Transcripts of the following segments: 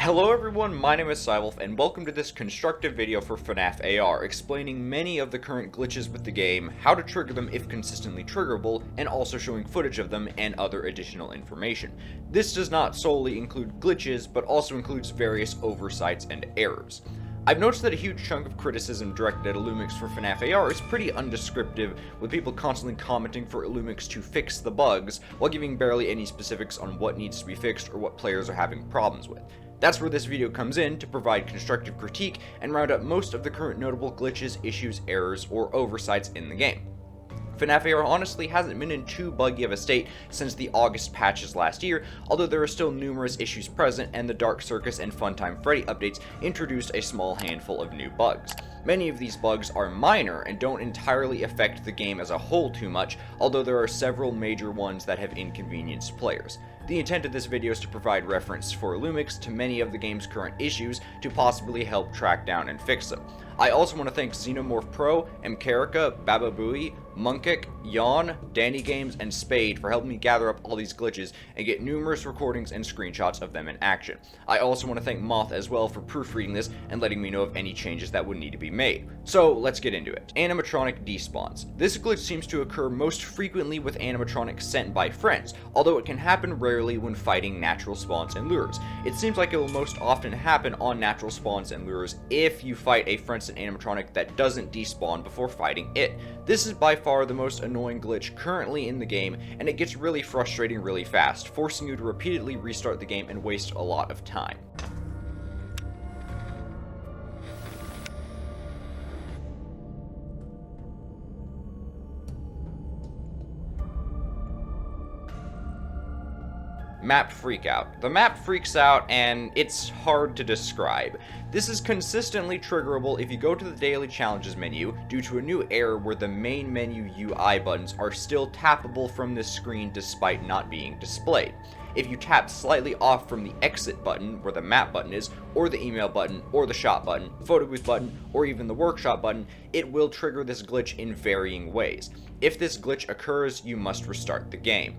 Hello everyone, my name is Cywolf, and welcome to this constructive video for FNaF AR, explaining many of the current glitches with the game, how to trigger them if consistently triggerable, and also showing footage of them and other additional information. This does not solely include glitches, but also includes various oversights and errors. I've noticed that a huge chunk of criticism directed at Illumix for FNaF AR is pretty undescriptive, with people constantly commenting for Illumix to fix the bugs, while giving barely any specifics on what needs to be fixed or what players are having problems with. That's where this video comes in, to provide constructive critique and round up most of the current notable glitches, issues, errors, or oversights in the game. FNaF AR honestly hasn't been in too buggy of a state since the August patches last year, although there are still numerous issues present, and the Dark Circus and Funtime Freddy updates introduced a small handful of new bugs. Many of these bugs are minor and don't entirely affect the game as a whole too much, although there are several major ones that have inconvenienced players. The intent of this video is to provide reference for Illumix to many of the game's current issues to possibly help track down and fix them. I also want to thank Xenomorphpro, Amqerica, Bababoei, Monkek, DaniGamez, and Spade for helping me gather up all these glitches and get numerous recordings and screenshots of them in action. I also want to thank Moth as well for proofreading this and letting me know of any changes that would need to be made. So let's get into it. Animatronic despawns. This glitch seems to occur most frequently with animatronics sent by friends, although it can happen rarely when fighting natural spawns and lures. It seems like it will most often happen on natural spawns and lures if you fight a friend sent animatronic that doesn't despawn before fighting it. This is by far the most annoying glitch currently in the game, and it gets really frustrating really fast, forcing you to repeatedly restart the game and waste a lot of time. Map freakout. The map freaks out and it's hard to describe. This is consistently triggerable if you go to the daily challenges menu due to a new error where the main menu UI buttons are still tappable from this screen despite not being displayed. If you tap slightly off from the exit button where the map button is, or the email button, or the shop button, photo booth button, or even the workshop button, it will trigger this glitch in varying ways. If this glitch occurs, you must restart the game.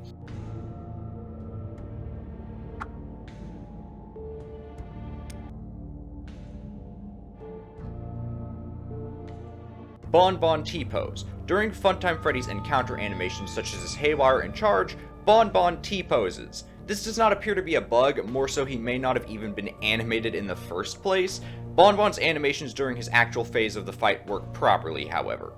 Bonbon T-pose. During Funtime Freddy's encounter animations such as his Haywire and Charge, Bonbon T-poses. This does not appear to be a bug, more so he may not have even been animated in the first place. Bonbon's animations during his actual phase of the fight work properly, however.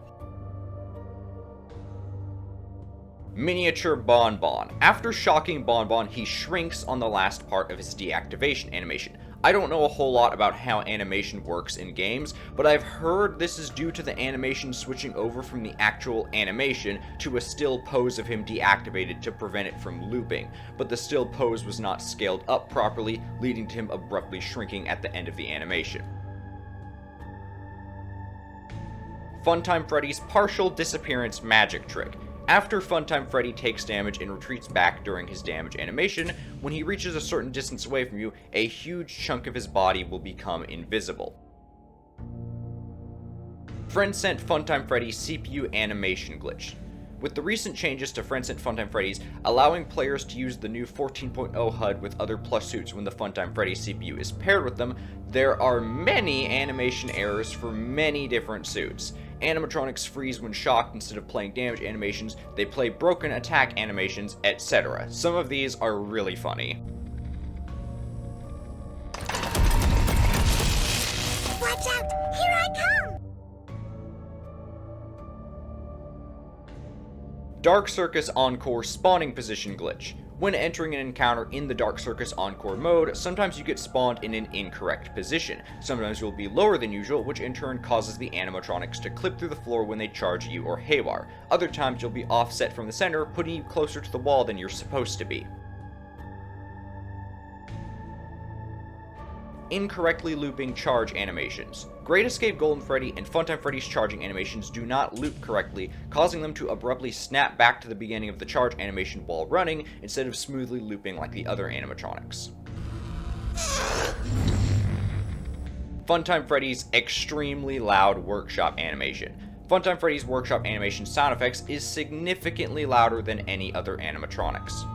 Miniature Bonbon. After shocking Bonbon, he shrinks on the last part of his deactivation animation. I don't know a whole lot about how animation works in games, but I've heard this is due to the animation switching over from the actual animation to a still pose of him deactivated to prevent it from looping, but the still pose was not scaled up properly, leading to him abruptly shrinking at the end of the animation. Funtime Freddy's partial disappearance magic trick. After Funtime Freddy takes damage and retreats back during his damage animation, when he reaches a certain distance away from you, a huge chunk of his body will become invisible. Friend sent Funtime Freddy CPU animation glitch. With the recent changes to Friend sent Funtime Freddy's, allowing players to use the new 14.0 HUD with other plush suits when the Funtime Freddy CPU is paired with them, there are many animation errors for many different suits. Animatronics freeze when shocked instead of playing damage animations, they play broken attack animations, etc. Some of these are really funny. Watch out! Here I come! Dark Circus Encore spawning position glitch. When entering an encounter in the Dark Circus Encore mode, sometimes you get spawned in an incorrect position. Sometimes you'll be lower than usual, which in turn causes the animatronics to clip through the floor when they charge you or Haywire. Other times you'll be offset from the center, putting you closer to the wall than you're supposed to be. Incorrectly looping charge animations. Great Escape Golden Freddy and Funtime Freddy's charging animations do not loop correctly, causing them to abruptly snap back to the beginning of the charge animation while running, instead of smoothly looping like the other animatronics. Funtime Freddy's extremely loud workshop animation. Funtime Freddy's workshop animation sound effects is significantly louder than any other animatronics.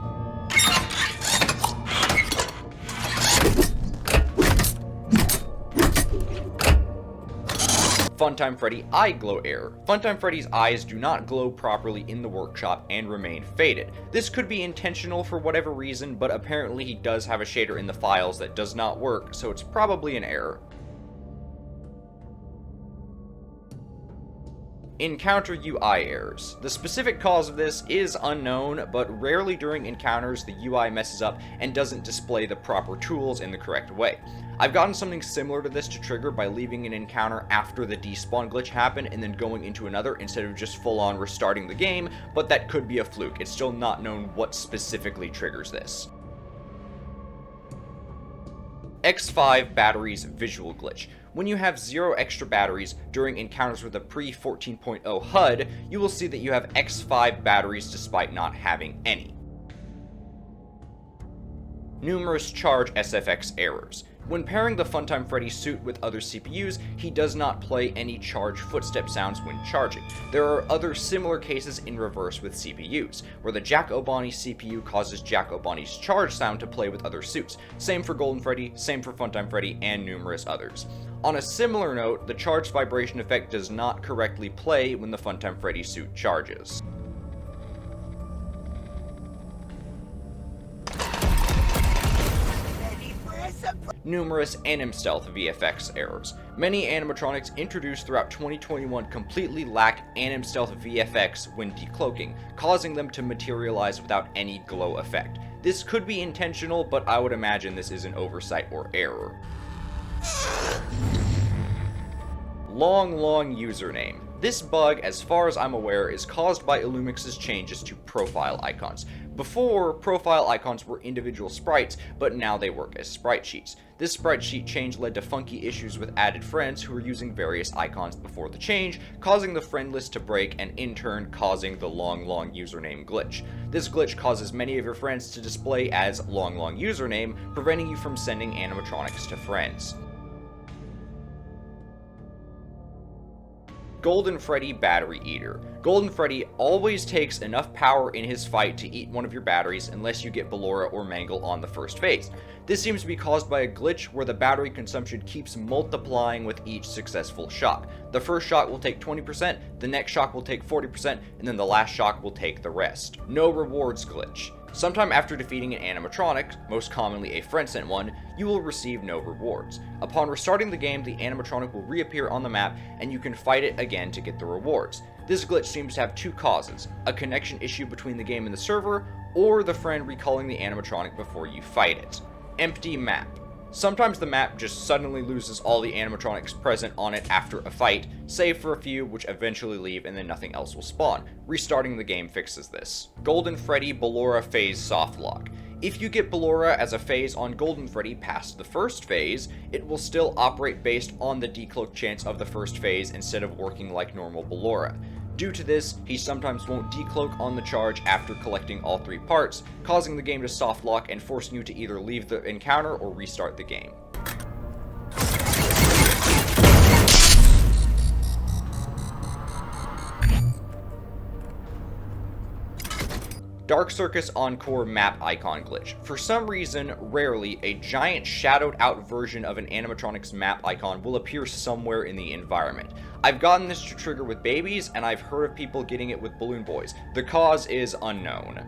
Funtime Freddy eye glow error. Funtime Freddy's eyes do not glow properly in the workshop and remain faded. This could be intentional for whatever reason, but apparently he does have a shader in the files that does not work, so it's probably an error. Encounter UI errors. The specific cause of this is unknown, but rarely during encounters the UI messes up and doesn't display the proper tools in the correct way. I've gotten something similar to this to trigger by leaving an encounter after the despawn glitch happened and then going into another instead of just full on restarting the game, but that could be a fluke. It's still not known what specifically triggers this. X5 batteries visual glitch. When you have 0 extra batteries during encounters with a pre-14.0 HUD, you will see that you have X5 batteries despite not having any. Numerous charge SFX errors. When pairing the Funtime Freddy suit with other CPUs, he does not play any charge footstep sounds when charging. There are other similar cases in reverse with CPUs, where the Jack O'Bonny CPU causes Jack O'Bonny's charge sound to play with other suits. Same for Golden Freddy, same for Funtime Freddy, and numerous others. On a similar note, the charge vibration effect does not correctly play when the Funtime Freddy suit charges. Numerous anim stealth VFX errors. Many animatronics introduced throughout 2021 completely lack anim stealth VFX when decloaking, causing them to materialize without any glow effect. This could be intentional, but I would imagine this is an oversight or error. Long username. This bug, as far as I'm aware, is caused by Illumix's changes to profile icons. Before, profile icons were individual sprites, but now they work as sprite sheets. This sprite sheet change led to funky issues with added friends who were using various icons before the change, causing the friend list to break and in turn causing the long username glitch. This glitch causes many of your friends to display as long username, preventing you from sending animatronics to friends. Golden Freddy Battery Eater. Golden Freddy always takes enough power in his fight to eat one of your batteries unless you get Ballora or Mangle on the first phase. This seems to be caused by a glitch where the battery consumption keeps multiplying with each successful shock. The first shock will take 20%, the next shock will take 40%, and then the last shock will take the rest. No rewards glitch. Sometime after defeating an animatronic, most commonly a friend-sent one, you will receive no rewards. Upon restarting the game, the animatronic will reappear on the map, and you can fight it again to get the rewards. This glitch seems to have two causes: a connection issue between the game and the server, or the friend recalling the animatronic before you fight it. Empty map. Sometimes the map just suddenly loses all the animatronics present on it after a fight, save for a few which eventually leave and then nothing else will spawn. Restarting the game fixes this. Golden Freddy Ballora Phase Softlock. If you get Ballora as a phase on Golden Freddy past the first phase, it will still operate based on the decloak chance of the first phase instead of working like normal Ballora. Due to this, he sometimes won't decloak on the charge after collecting all 3 parts, causing the game to softlock and forcing you to either leave the encounter or restart the game. Dark Circus Encore map icon glitch. For some reason, rarely, a giant shadowed out version of an animatronic's map icon will appear somewhere in the environment. I've gotten this to trigger with babies, and I've heard of people getting it with balloon boys. The cause is unknown.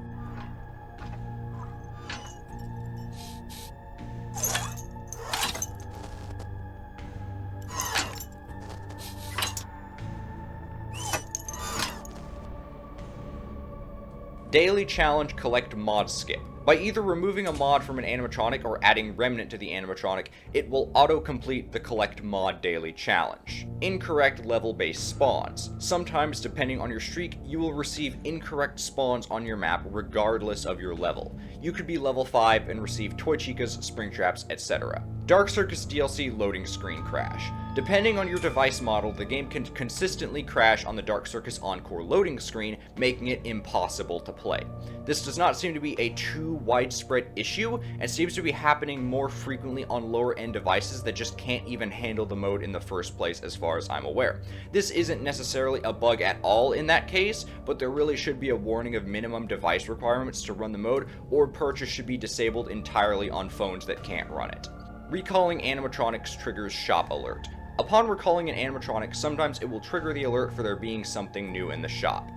Daily Challenge Collect Mod Skip. By either removing a mod from an animatronic or adding Remnant to the animatronic, it will auto-complete the Collect Mod Daily Challenge. Incorrect level-based spawns. Sometimes, depending on your streak, you will receive incorrect spawns on your map regardless of your level. You could be level 5 and receive Toy Chicas, Springtraps, etc. Dark Circus DLC loading screen crash. Depending on your device model, the game can consistently crash on the Dark Circus Encore loading screen, making it impossible to play. This does not seem to be a too widespread issue, and seems to be happening more frequently on lower end devices that just can't even handle the mode in the first place as far as I'm aware. This isn't necessarily a bug at all in that case, but there really should be a warning of minimum device requirements to run the mode, or purchase should be disabled entirely on phones that can't run it. Recalling animatronics triggers shop alert. Upon recalling an animatronic, sometimes it will trigger the alert for there being something new in the shop.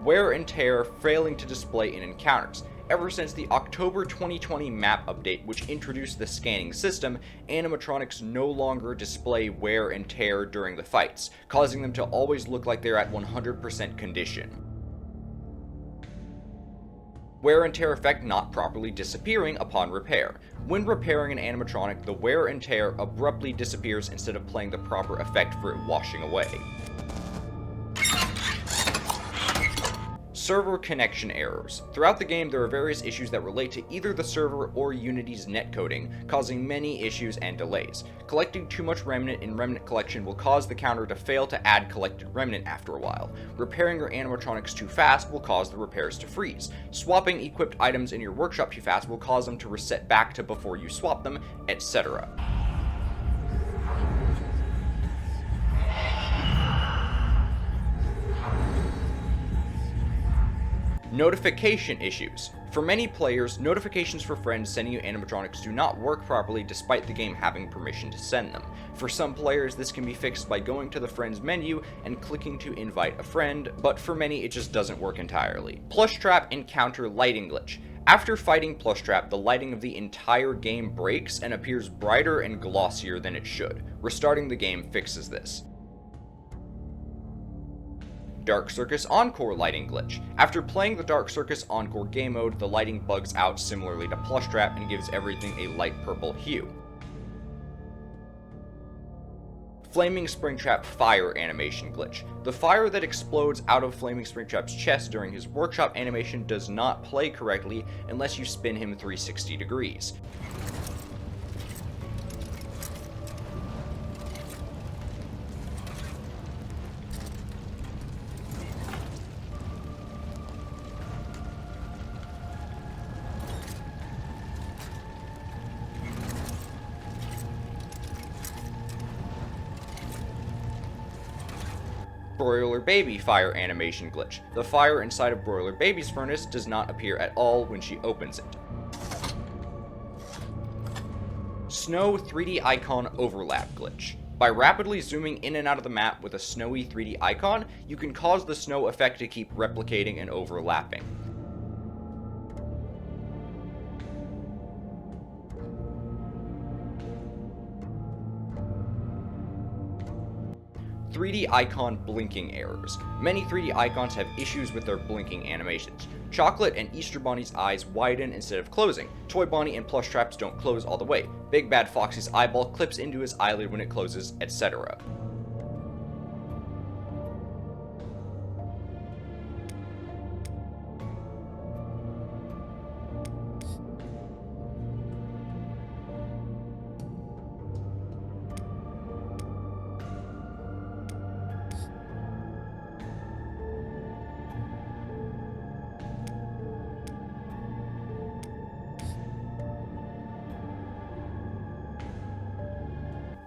Wear and tear failing to display in encounters. Ever since the October 2020 map update, which introduced the scanning system, animatronics no longer display wear and tear during the fights, causing them to always look like they're at 100% condition. Wear and tear effect not properly disappearing upon repair. When repairing an animatronic, the wear and tear abruptly disappears instead of playing the proper effect for it washing away. Server connection errors. Throughout the game, there are various issues that relate to either the server or Unity's netcoding, causing many issues and delays. Collecting too much Remnant in Remnant Collection will cause the counter to fail to add collected Remnant after a while. Repairing your animatronics too fast will cause the repairs to freeze. Swapping equipped items in your workshop too fast will cause them to reset back to before you swap them, etc. Notification issues. For many players, notifications for friends sending you animatronics do not work properly despite the game having permission to send them. For some players, this can be fixed by going to the friends menu and clicking to invite a friend, but for many it just doesn't work entirely. Plushtrap encounter lighting glitch. After fighting Plushtrap, the lighting of the entire game breaks and appears brighter and glossier than it should. Restarting the game fixes this. Dark Circus Encore lighting glitch. After playing the Dark Circus Encore game mode, the lighting bugs out similarly to Plushtrap and gives everything a light purple hue. Flaming Springtrap fire animation glitch. The fire that explodes out of Flaming Springtrap's chest during his workshop animation does not play correctly unless you spin him 360 degrees. Broiler Baby fire animation glitch. The fire inside of Broiler Baby's furnace does not appear at all when she opens it. Snow 3D icon overlap glitch. By rapidly zooming in and out of the map with a snowy 3D icon, you can cause the snow effect to keep replicating and overlapping. 3D icon blinking errors. Many 3D icons have issues with their blinking animations. Chocolate and Easter Bonnie's eyes widen instead of closing. Toy Bonnie and Plushtrap's don't close all the way. Big Bad Foxy's eyeball clips into his eyelid when it closes, etc.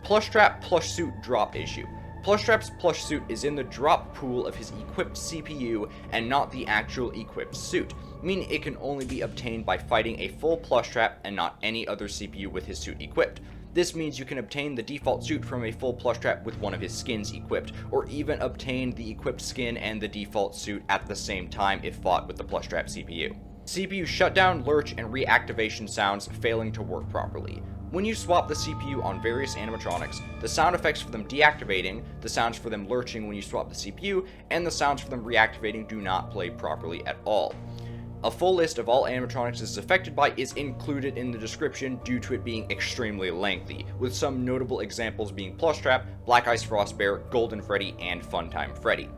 Plushtrap plush suit drop issue. Plushtrap's plush suit is in the drop pool of his equipped CPU and not the actual equipped suit, meaning it can only be obtained by fighting a full Plushtrap and not any other CPU with his suit equipped. This means you can obtain the default suit from a full Plushtrap with one of his skins equipped, or even obtain the equipped skin and the default suit at the same time if fought with the Plushtrap CPU. CPU shutdown, lurch, and reactivation sounds failing to work properly. When you swap the CPU on various animatronics, the sound effects for them deactivating, the sounds for them lurching when you swap the CPU, and the sounds for them reactivating do not play properly at all. A full list of all animatronics this is affected by is included in the description due to it being extremely lengthy, with some notable examples being Plushtrap, Black Ice Frost Bear, Golden Freddy, and Funtime Freddy.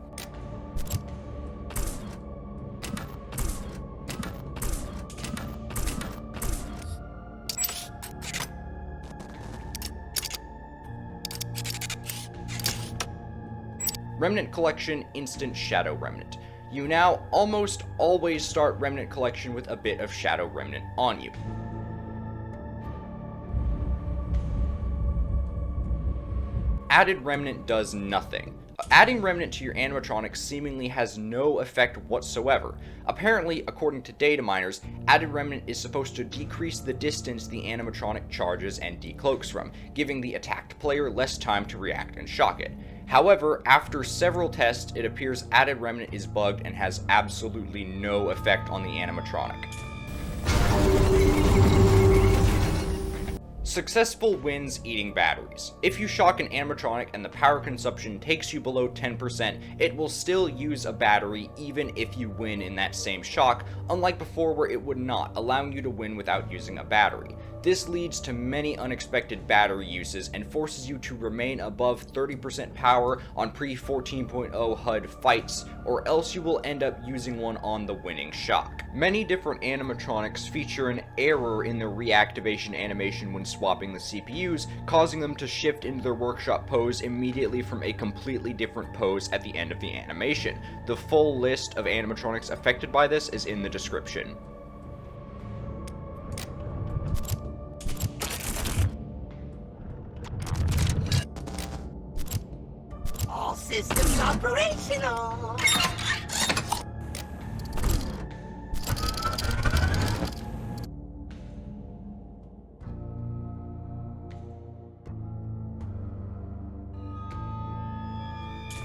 Remnant Collection Instant Shadow Remnant. You now almost always start Remnant Collection with a bit of Shadow Remnant on you. Added Remnant does nothing. Adding Remnant to your animatronic seemingly has no effect whatsoever. Apparently, according to data miners, added Remnant is supposed to decrease the distance the animatronic charges and decloaks from, giving the attacked player less time to react and shock it. However, after several tests, it appears added Remnant is bugged and has absolutely no effect on the animatronic. Successful wins eating batteries. If you shock an animatronic and the power consumption takes you below 10%, it will still use a battery even if you win in that same shock, unlike before where it would not, allowing you to win without using a battery. This leads to many unexpected battery uses and forces you to remain above 30% power on pre-14.0 HUD fights, or else you will end up using one on the winning shock. Many different animatronics feature an error in their reactivation animation when swapping the CPUs, causing them to shift into their workshop pose immediately from a completely different pose at the end of the animation. The full list of animatronics affected by this is in the description. All systems operational!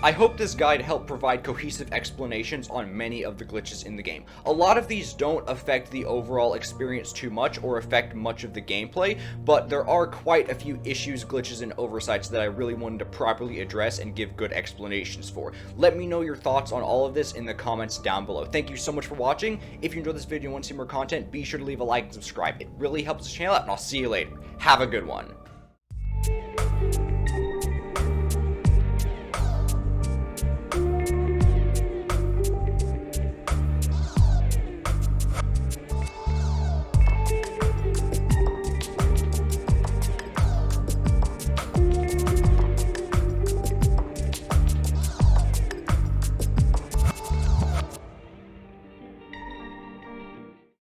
I hope this guide helped provide cohesive explanations on many of the glitches in the game. A lot of these don't affect the overall experience too much or affect much of the gameplay, but there are quite a few issues, glitches, and oversights that I really wanted to properly address and give good explanations for. Let me know your thoughts on all of this in the comments down below. Thank you so much for watching. If you enjoyed this video and want to see more content, be sure to leave a like and subscribe. It really helps the channel out, and I'll see you later. Have a good one.